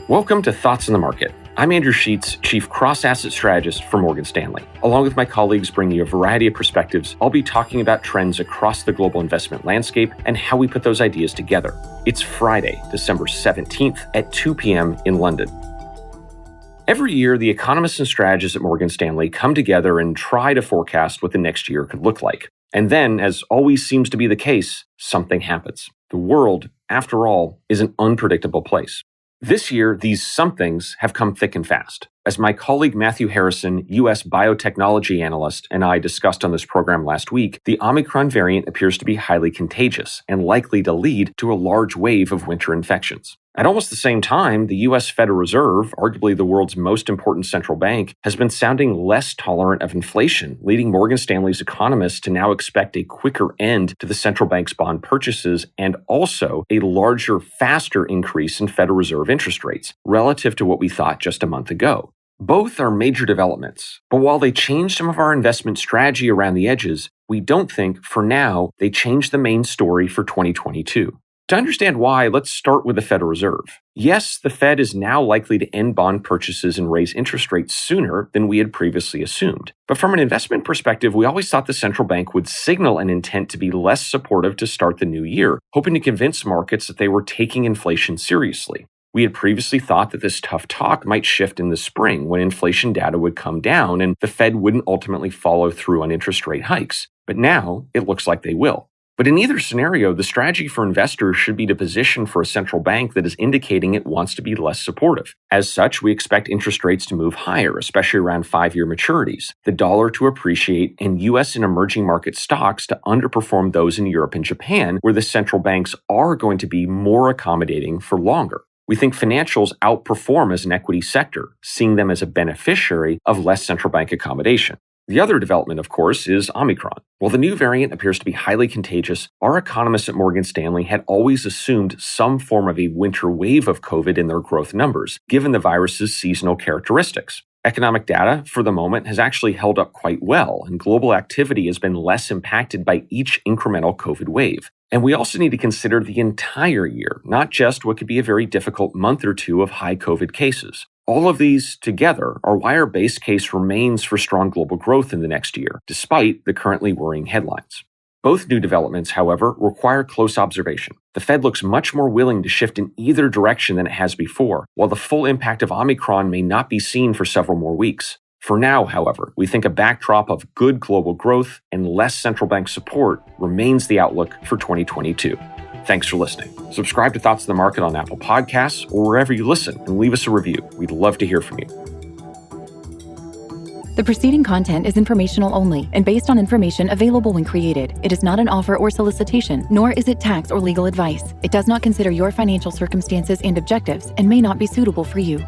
Welcome to Thoughts on the Market. I'm Andrew Sheets, Chief Cross-Asset Strategist for Morgan Stanley. Along with my colleagues bringing you a variety of perspectives, I'll be talking about trends across the global investment landscape and how we put those ideas together. It's Friday, December 17th at 2 p.m. in London. Every year, the economists and strategists at Morgan Stanley come together and try to forecast what the next year could look like. And then, as always seems to be the case, something happens. The world, after all, is an unpredictable place. This year, these somethings have come thick and fast. As my colleague Matthew Harrison, U.S. biotechnology analyst, and I discussed on this program last week, the Omicron variant appears to be highly contagious and likely to lead to a large wave of winter infections. At almost the same time, the U.S. Federal Reserve, arguably the world's most important central bank, has been sounding less tolerant of inflation, leading Morgan Stanley's economists to now expect a quicker end to the central bank's bond purchases and also a larger, faster increase in Federal Reserve interest rates relative to what we thought just a month ago. Both are major developments, but while they change some of our investment strategy around the edges, we don't think, for now, they change the main story for 2022. To understand why, let's start with the Federal Reserve. Yes, the Fed is now likely to end bond purchases and raise interest rates sooner than we had previously assumed. But from an investment perspective, we always thought the central bank would signal an intent to be less supportive to start the new year, hoping to convince markets that they were taking inflation seriously. We had previously thought that this tough talk might shift in the spring when inflation data would come down and the Fed wouldn't ultimately follow through on interest rate hikes. But now it looks like they will. But in either scenario, the strategy for investors should be to position for a central bank that is indicating it wants to be less supportive. As such, we expect interest rates to move higher, especially around 5-year maturities, the dollar to appreciate, and U.S. and emerging market stocks to underperform those in Europe and Japan, where the central banks are going to be more accommodating for longer. We think financials outperform as an equity sector, seeing them as a beneficiary of less central bank accommodation. The other development, of course, is Omicron. While the new variant appears to be highly contagious, our economists at Morgan Stanley had always assumed some form of a winter wave of COVID in their growth numbers, given the virus's seasonal characteristics. Economic data, for the moment, has actually held up quite well, and global activity has been less impacted by each incremental COVID wave. And we also need to consider the entire year, not just what could be a very difficult month or two of high COVID cases. All of these together are why our base case remains for strong global growth in the next year, despite the currently worrying headlines. Both new developments, however, require close observation. The Fed looks much more willing to shift in either direction than it has before, while the full impact of Omicron may not be seen for several more weeks. For now, however, we think a backdrop of good global growth and less central bank support remains the outlook for 2022. Thanks for listening. Subscribe to Thoughts on the Market on Apple Podcasts or wherever you listen and leave us a review. We'd love to hear from you. The preceding content is informational only and based on information available when created. It is not an offer or solicitation, nor is it tax or legal advice. It does not consider your financial circumstances and objectives and may not be suitable for you.